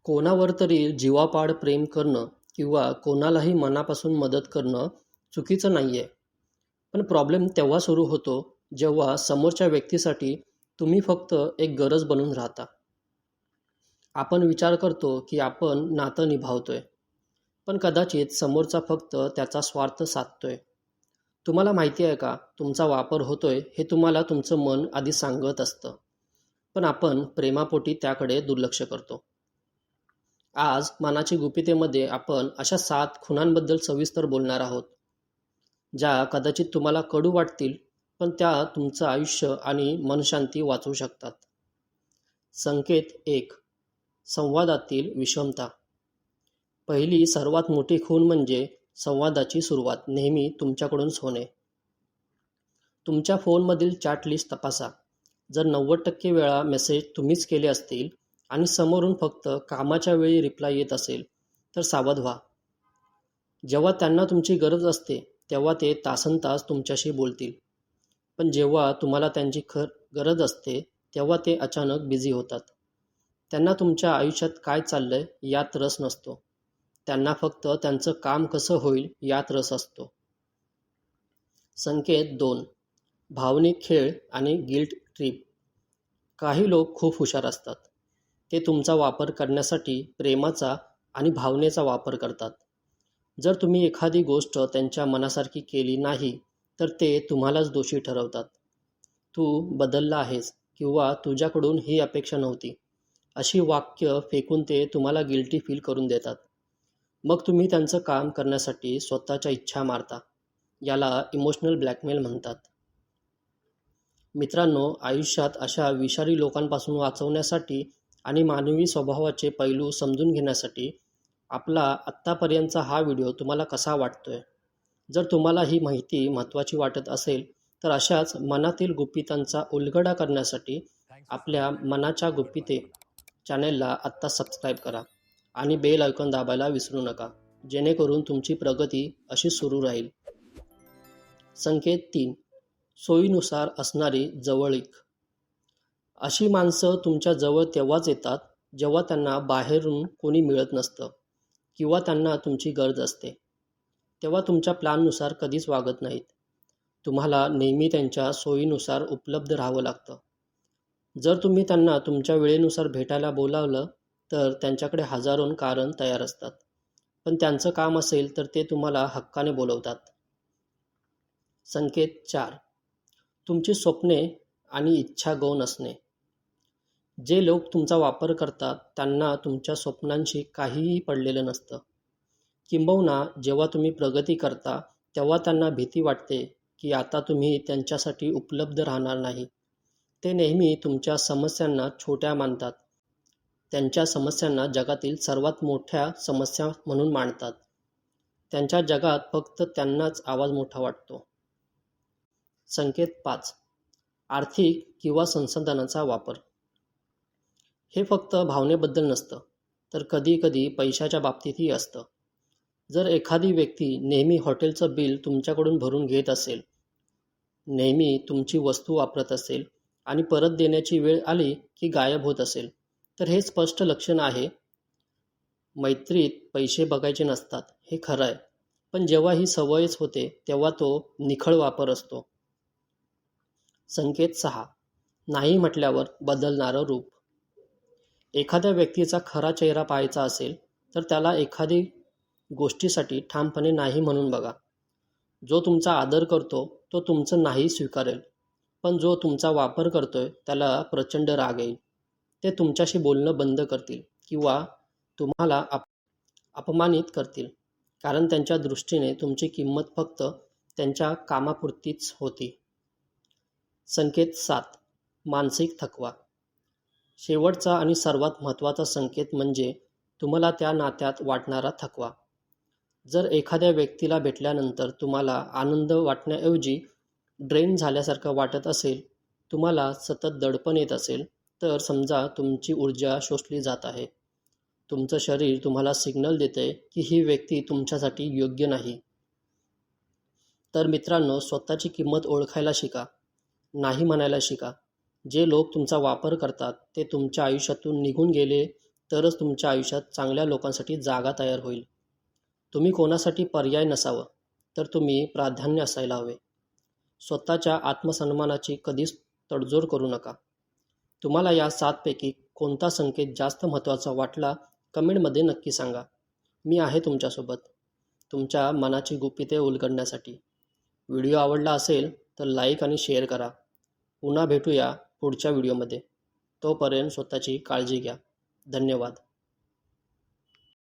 कोणावर तरी जीवापाड प्रेम करणं किंवा कोणालाही मनापासून मदत करणं चुकीचं नाही आहे. पण प्रॉब्लेम तेव्हा सुरू होतो जेव्हा समोरच्या व्यक्तीसाठी तुम्ही फक्त एक गरज बनून राहता. आपण विचार करतो की आपण नातं निभावतोय, पण कदाचित समोरचा फक्त त्याचा स्वार्थ साधतोय. तुम्हाला माहिती आहे का, तुमचा वापर होतोय हे तुम्हाला तुमचं मन आधी सांगत असतं, पण आपण प्रेमापोटी त्याकडे दुर्लक्ष करतो. आज मनाची गुपितेमध्ये आपण अशा 7 खुणांबद्दल सविस्तर बोलणार आहोत, ज्या कदाचित तुम्हाला कडू वाटतील, पण त्या तुमचं आयुष्य आणि मनशांती वाचवू शकतात. संकेत 1. संवादातील विषमता. पहिली सर्वात मोठी खूण म्हणजे संवादाची सुरुवात नेहमी तुमच्याकडूनच होणे. तुमच्या फोनमधील चॅट लिस्ट तपासा. जर 90% वेळा मेसेज तुम्हीच केले असतील आणि समोरून फक्त कामाच्या वेळी रिप्लाय येत असेल, तर सावध व्हा. जेव्हा त्यांना तुमची गरज असते तेव्हा ते तासनतास तुमच्याशी बोलतील, पण जेव्हा तुम्हाला त्यांची गरज असते तेव्हा ते अचानक बिझी होतात. त्यांना तुमच्या आयुष्यात काय चाललंय यात रस नसतो. त्यांना फक्त त्यांचं काम कसं होईल यात रस असतो. संकेत 2. भावनिक खेळ आणि गिल्ट ट्रिप. काही लोक खूप हुशार असतात. ते तुमचा वापर करण्यासाठी प्रेमाचा आणि भावनेचा वापर करतात. जर तुम्ही एखादी गोष्ट त्यांच्या मनासारखी केली नाही, तर ते तुम्हालाच दोषी ठरवतात. तू बदलला आहेस किंवा तुझ्याकडून ही अपेक्षा नव्हती, अशी वाक्य फेकून ते तुम्हाला गिल्टी फील करून देतात. मग तुम्ही त्यांचं काम करण्यासाठी स्वतःच्या इच्छा मारता. याला इमोशनल ब्लॅकमेल म्हणतात. मित्रांनो, आयुष्यात अशा विषारी लोकांपासून वाचवण्यासाठी आणि मानवी स्वभावाचे पैलू समजून घेण्यासाठी आपला आत्तापर्यंतचा हा व्हिडिओ तुम्हाला कसा वाटतोय? जर तुम्हाला ही माहिती महत्त्वाची वाटत असेल, तर अशाच मनातील गुपितांचा उलगडा करण्यासाठी आपल्या मनाच्या गुपिते चॅनेलला आत्ता सबस्क्राईब करा आणि बेल आयकॉन दाबायला विसरू नका, जेणेकरून तुमची प्रगती अशी सुरू राहील. संकेत 3. सोयीनुसार असणारी जवळीक. अशी माणसं तुमच्या जवळ तेव्हाच येतात जेव्हा त्यांना बाहेरून कोणी मिळत नसतं किंवा त्यांना तुमची गरज असते. तेव्हा तुमच्या प्लॅननुसार कधीच वागत नाहीत. तुम्हाला नेहमी त्यांच्या सोयीनुसार उपलब्ध राहावं लागतं. जर तुम्ही त्यांना तुमच्या वेळेनुसार भेटायला बोलावलं, तर त्यांच्याकडे हजारों कारण तयार असतात. पण त्यांचं काम असेल तर ते तुम्हाला हक्काने बोलवतात. संकेत 4. तुमची स्वप्ने आणि इच्छा गौण असणे. जे लोक तुमचा वापर करतात त्यांना तुमच्या स्वप्नांशी काहीही पडलेलं नसतं. किंबहुना जेव्हा तुम्ही प्रगती करता तेव्हा त्यांना भीती वाटते की आता तुम्ही त्यांच्यासाठी उपलब्ध राहणार नाही. ते नेहमी तुमच्या समस्यांना छोट्या मानतात. त्यांच्या समस्यांना जगातील सर्वात मोठ्या समस्या म्हणून मांडतात. त्यांच्या जगात फक्त त्यांनाच आवाज मोठा वाटतो. संकेत 5. आर्थिक किंवा संसाधनाचा वापर. हे फक्त भावनेबद्दल नसतं, तर कधीकधी पैशाच्या बाबतीतही असतं. जर एखादी व्यक्ती नेहमी हॉटेलचं बिल तुमच्याकडून भरून घेत असेल, नेहमी तुमची वस्तू वापरत असेल आणि परत देण्याची वेळ आली की गायब होत असेल, तर हे स्पष्ट लक्षण आहे. मैत्रीत पैसे बघायचे नसतात, हे खरं आहे. पण जेव्हा ही सवयच होते तेव्हा तो निखळ वापर असतो. संकेत 6. नाही म्हटल्यावर बदलणारं रूप. एखाद्या व्यक्तीचा खरा चेहरा पाहायचा असेल तर त्याला एखादी गोष्टीसाठी ठामपणे नाही म्हणून बघा. जो तुमचा आदर करतो तो तुमचं नाही स्वीकारेल, पण जो तुमचा वापर करतोय त्याला प्रचंड राग येईल. ते तुमच्याशी बोलणं बंद करतील किंवा तुम्हाला अपमानित करतील, कारण त्यांच्या दृष्टीने तुमची किंमत फक्त त्यांच्या कामापुरतीच होती. संकेत 7. मानसिक थकवा. शेवटचा आणि सर्वात महत्त्वाचा संकेत म्हणजे तुम्हाला त्या नात्यात वाटणारा थकवा. जर एखाद्या व्यक्तीला भेटल्यानंतर तुम्हाला आनंद वाटण्याऐवजी ड्रेन झाल्यासारखं वाटत असेल, तुम्हाला सतत दडपण येत असेल, तर समजा तुमची ऊर्जा शोषली जात आहे. तुमचं शरीर तुम्हाला सिग्नल देते की ही व्यक्ती तुमच्यासाठी योग्य नाही. तर मित्रांनो, स्वतःची किंमत ओळखायला शिका, नाही म्हणायला शिका. जे लोक तुमचा वापर करतात ते तुमच्या आयुष्यातून निघून गेले तरच तुमच्या आयुष्यात चांगल्या लोकांसाठी जागा तयार होईल. तुम्ही कोणासाठी पर्याय नसावं, तर तुम्ही प्राधान्य असायला हवे. स्वतःच्या आत्मसन्मानाची कधीच तडजोड करू नका. तुम्हाला या 7 पैकी कोणता संकेत जास्त महत्त्वाचा वाटला कमेंटमध्ये नक्की सांगा. मी आहे तुमच्यासोबत, तुमच्या मनाची गुपिते उलगडण्यासाठी. व्हिडिओ आवडला असेल तर लाईक आणि शेअर करा. पुन्हा भेटूया पुढच्या व्हिडिओमध्ये. तोपर्यंत स्वतःची काळजी घ्या. धन्यवाद.